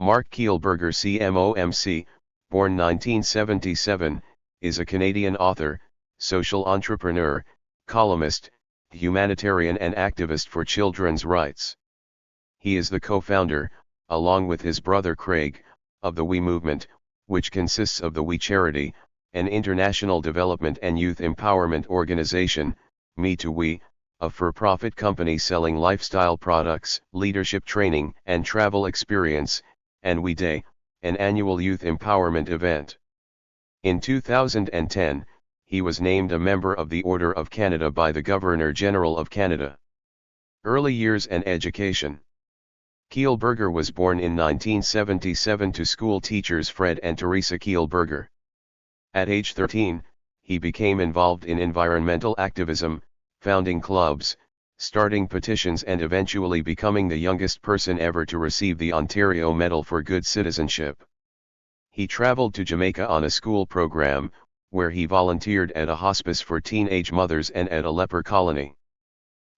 Marc Kielburger CMOMC, born 1977, is a Canadian author, social entrepreneur, columnist, humanitarian and activist for children's rights. He is the co-founder, along with his brother Craig, of the We Movement, which consists of the We Charity, an international development and youth empowerment organization, Me to We, a for-profit company selling lifestyle products, leadership training and travel experience, and We Day, an annual youth empowerment event. In 2010, he was named a member of the Order of Canada by the Governor-General of Canada. Early years and education. Kielburger was born in 1977 to school teachers Fred and Teresa Kielburger. At age 13, he became involved in environmental activism, founding clubs, starting petitions and eventually becoming the youngest person ever to receive the Ontario Medal for Good Citizenship. He traveled to Jamaica on a school program, where he volunteered at a hospice for teenage mothers and at a leper colony.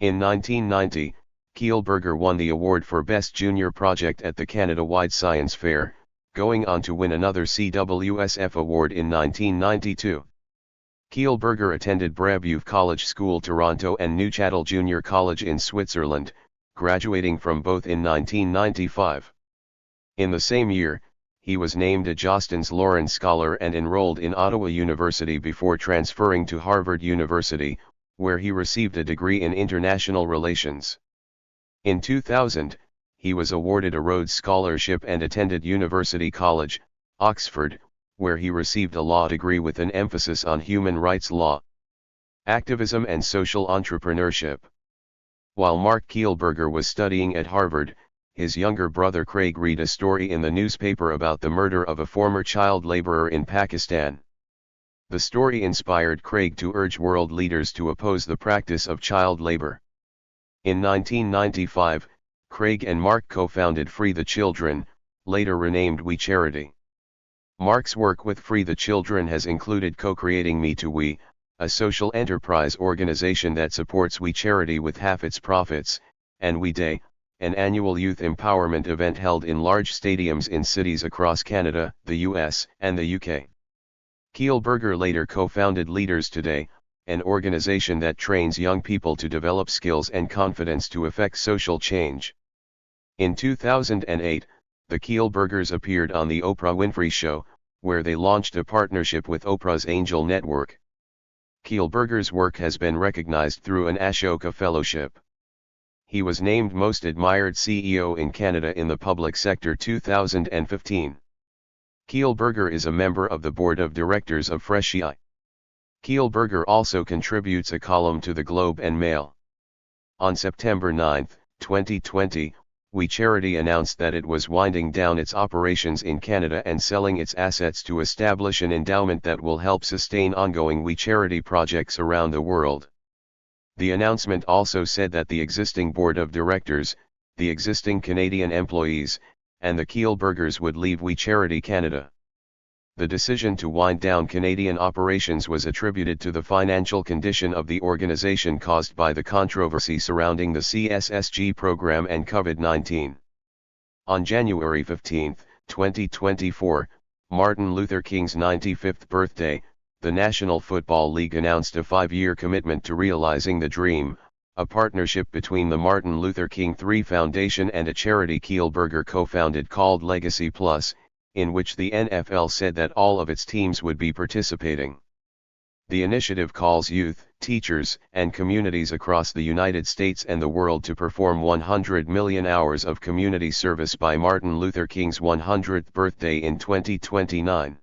In 1990, Kielburger won the award for Best Junior Project at the Canada-wide Science Fair, going on to win another CWSF award in 1992. Kielburger attended Brebeuf College School Toronto and Neuchâtel Junior College in Switzerland, graduating from both in 1995. In the same year, he was named a Jostens Lawrence Scholar and enrolled in Ottawa University before transferring to Harvard University, where he received a degree in international relations. In 2000, he was awarded a Rhodes Scholarship and attended University College, Oxford, where he received a law degree with an emphasis on human rights law, activism and social entrepreneurship. While Marc Kielburger was studying at Harvard, his younger brother Craig read a story in the newspaper about the murder of a former child laborer in Pakistan. The story inspired Craig to urge world leaders to oppose the practice of child labor. In 1995, Craig and Marc co-founded Free the Children, later renamed We Charity. Marc's work with Free the Children has included co-creating Me to We, a social enterprise organization that supports We Charity with half its profits, and We Day, an annual youth empowerment event held in large stadiums in cities across Canada, the US, and the UK. Kielburger later co-founded Leaders Today, an organization that trains young people to develop skills and confidence to effect social change. In 2008, the Kielburgers appeared on The Oprah Winfrey Show, where they launched a partnership with Oprah's Angel Network. Kielburger's work has been recognized through an Ashoka Fellowship. He was named Most Admired CEO in Canada in the Public Sector 2015. Kielburger is a member of the Board of Directors of Freshii. Kielburger also contributes a column to the Globe and Mail. On September 9, 2020, We Charity announced that it was winding down its operations in Canada and selling its assets to establish an endowment that will help sustain ongoing We Charity projects around the world. The announcement also said that the existing board of directors, the existing Canadian employees, and the Kielburgers would leave We Charity Canada. The decision to wind down Canadian operations was attributed to the financial condition of the organization caused by the controversy surrounding the CSSG program and COVID-19. On January 15, 2024, Martin Luther King's 95th birthday, the National Football League announced a 5-year commitment to realizing the dream, a partnership between the Martin Luther King III Foundation and a charity Kielburger co-founded called Legacy Plus, in which the NFL said that all of its teams would be participating. The initiative calls youth, teachers, and communities across the United States and the world to perform 100 million hours of community service by Martin Luther King's 100th birthday in 2029.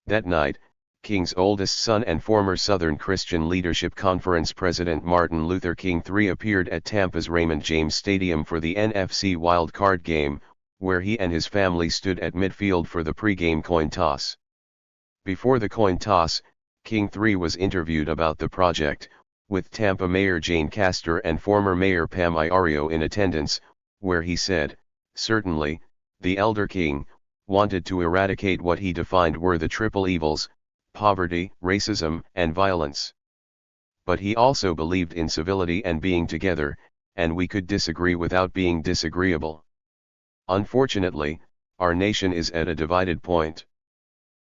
That night, King's oldest son and former Southern Christian Leadership Conference President Martin Luther King III appeared at Tampa's Raymond James Stadium for the NFC wildcard game, where he and his family stood at midfield for the pre-game coin toss. Before the coin toss, King III was interviewed about the project, with Tampa Mayor Jane Castor and former Mayor Pam Iorio in attendance, where he said, "Certainly, the elder King wanted to eradicate what he defined were the triple evils, poverty, racism, and violence. But he also believed in civility and being together, and we could disagree without being disagreeable. Unfortunately, Our nation is at a divided point.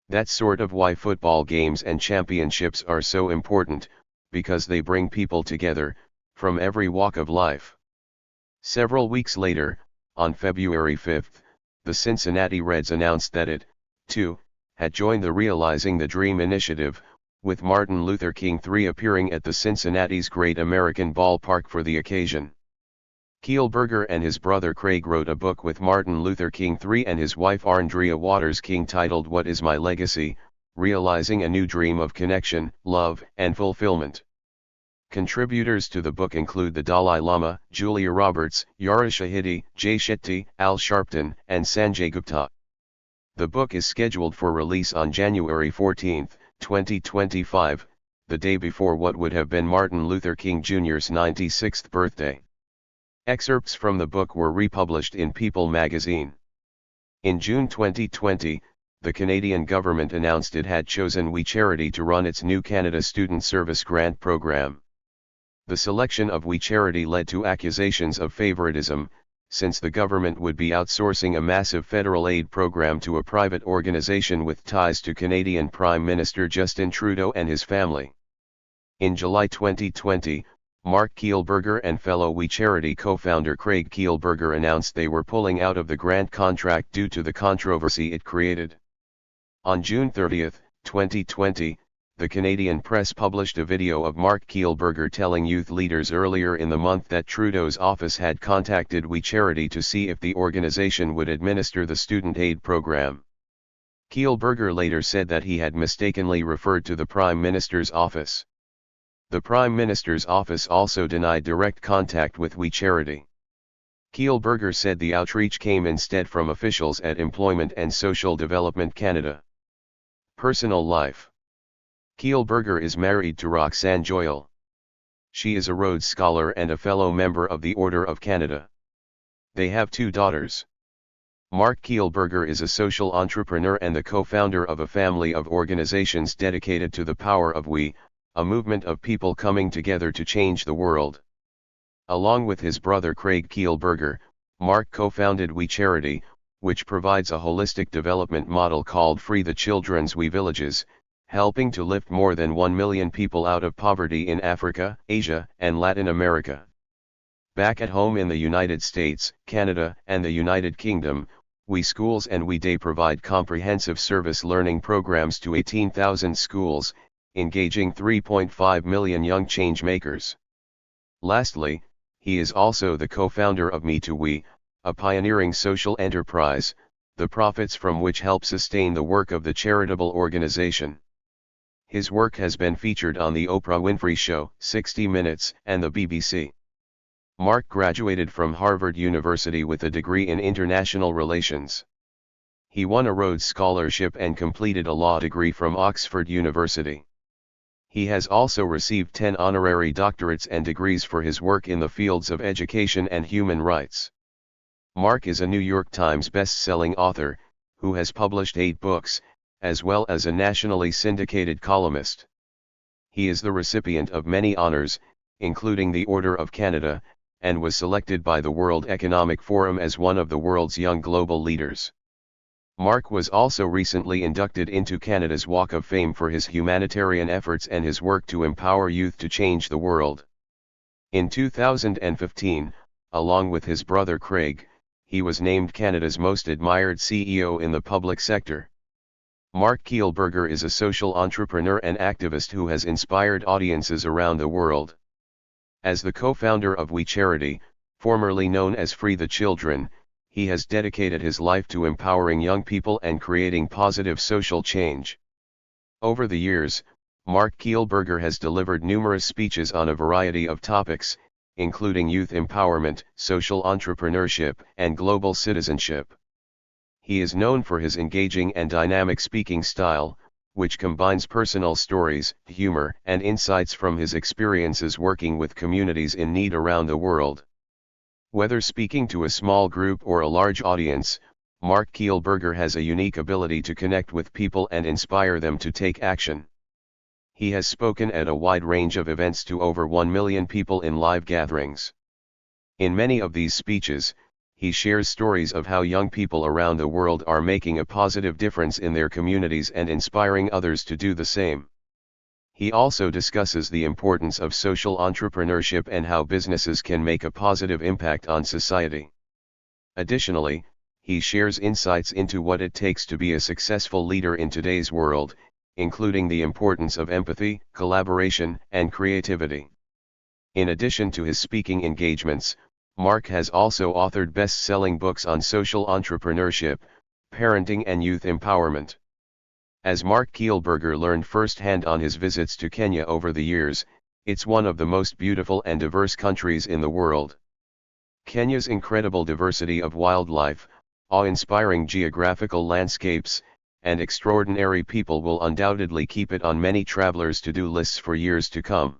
That's sort of why football games and championships are so important, because they bring people together, from every walk of life. Several weeks later, on February 5, the Cincinnati Reds announced that it, too, had joined the Realizing the Dream initiative, with Martin Luther King III appearing at the Cincinnati's Great American Ballpark for the occasion. Kielburger and his brother Craig wrote a book with Martin Luther King III and his wife Andrea Waters King titled What Is My Legacy? Realizing a New Dream of Connection, Love, and Fulfillment. Contributors to the book include the Dalai Lama, Julia Roberts, Yara Shahidi, Jay Shetty, Al Sharpton, and Sanjay Gupta. The book is scheduled for release on January 14, 2025, the day before what would have been Martin Luther King Jr.'s 96th birthday. Excerpts from the book were republished in People magazine. In June 2020, the Canadian government announced it had chosen We Charity to run its new Canada Student Service Grant program. The selection of We Charity led to accusations of favoritism, since the government would be outsourcing a massive federal aid program to a private organization with ties to Canadian Prime Minister Justin Trudeau and his family. In July 2020, Marc Kielburger and fellow We Charity co-founder Craig Kielburger announced they were pulling out of the grant contract due to the controversy it created. On June 30, 2020, the Canadian press published a video of Marc Kielburger telling youth leaders earlier in the month that Trudeau's office had contacted We Charity to see if the organization would administer the student aid program. Kielburger later said that he had mistakenly referred to the Prime Minister's office. The Prime Minister's office also denied direct contact with We Charity. Kielburger said the outreach came instead from officials at Employment and Social Development Canada. Personal life. Kielburger is married to Roxanne Joyal. She is a Rhodes Scholar and a fellow member of the Order of Canada. They have 2 daughters. Marc Kielburger is a social entrepreneur and the co-founder of a family of organizations dedicated to the power of we, a movement of people coming together to change the world. Along with his brother Craig Kielburger, Marc co-founded We Charity, which provides a holistic development model called Free the Children's We Villages, helping to lift more than 1 million people out of poverty in Africa, Asia, and Latin America. Back at home in the United States, Canada, and the United Kingdom, We Schools and We Day provide comprehensive service learning programs to 18,000 schools, engaging 3.5 million young change-makers. Lastly, he is also the co-founder of Me to We, a pioneering social enterprise, the profits from which help sustain the work of the charitable organization. His work has been featured on The Oprah Winfrey Show, 60 Minutes, and the BBC. Marc graduated from Harvard University with a degree in international relations. He won a Rhodes Scholarship and completed a law degree from Oxford University. He has also received 10 honorary doctorates and degrees for his work in the fields of education and human rights. Marc is a New York Times best-selling author, who has published 8 books, as well as a nationally syndicated columnist. He is the recipient of many honors, including the Order of Canada, and was selected by the World Economic Forum as one of the world's young global leaders. Marc was also recently inducted into Canada's Walk of Fame for his humanitarian efforts and his work to empower youth to change the world. In 2015, along with his brother Craig, he was named Canada's most admired CEO in the public sector. Marc Kielburger is a social entrepreneur and activist who has inspired audiences around the world. As the co-founder of We Charity, formerly known as Free the Children, he has dedicated his life to empowering young people and creating positive social change. Over the years, Marc Kielburger has delivered numerous speeches on a variety of topics, including youth empowerment, social entrepreneurship, and global citizenship. He is known for his engaging and dynamic speaking style, which combines personal stories, humor, and insights from his experiences working with communities in need around the world. Whether speaking to a small group or a large audience, Marc Kielburger has a unique ability to connect with people and inspire them to take action. He has spoken at a wide range of events to over 1 million people in live gatherings. In many of these speeches, he shares stories of how young people around the world are making a positive difference in their communities and inspiring others to do the same. He also discusses the importance of social entrepreneurship and how businesses can make a positive impact on society. Additionally, he shares insights into what it takes to be a successful leader in today's world, including the importance of empathy, collaboration, and creativity. In addition to his speaking engagements, Marc has also authored best-selling books on social entrepreneurship, parenting and youth empowerment. As Marc Kielburger learned firsthand on his visits to Kenya over the years, it's one of the most beautiful and diverse countries in the world. Kenya's incredible diversity of wildlife, awe-inspiring geographical landscapes, and extraordinary people will undoubtedly keep it on many travelers' to-do lists for years to come.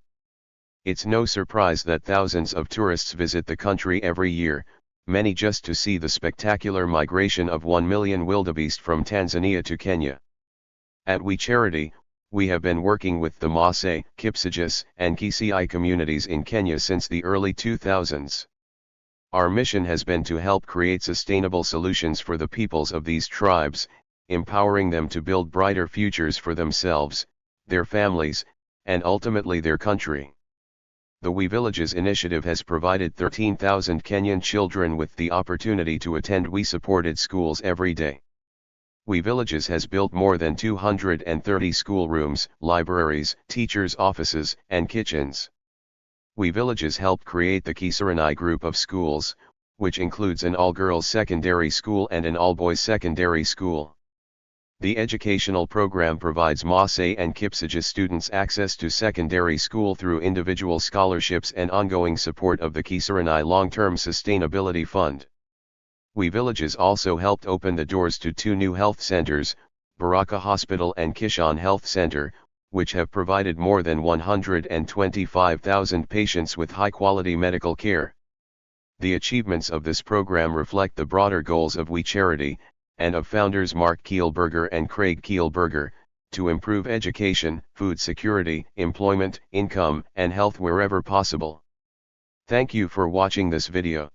It's no surprise that thousands of tourists visit the country every year, many just to see the spectacular migration of 1 million wildebeest from Tanzania to Kenya. At We Charity, we have been working with the Maasai, Kipsigis, and Kisii communities in Kenya since the early 2000s. Our mission has been to help create sustainable solutions for the peoples of these tribes, empowering them to build brighter futures for themselves, their families, and ultimately their country. The We Villages initiative has provided 13,000 Kenyan children with the opportunity to attend We-supported schools every day. We Villages has built more than 230 schoolrooms, libraries, teachers' offices, and kitchens. We Villages helped create the Kisii group of schools, which includes an all-girls secondary school and an all-boys secondary school. The educational program provides Maasai and Kipsigis students access to secondary school through individual scholarships and ongoing support of the Kisii Long-Term Sustainability Fund. We Villages also helped open the doors to 2 new health centers, Baraka Hospital and Kishon Health Center, which have provided more than 125,000 patients with high-quality medical care. The achievements of this program reflect the broader goals of We Charity, and of founders Marc Kielburger and Craig Kielburger, to improve education, food security, employment, income, and health wherever possible. Thank you for watching this video.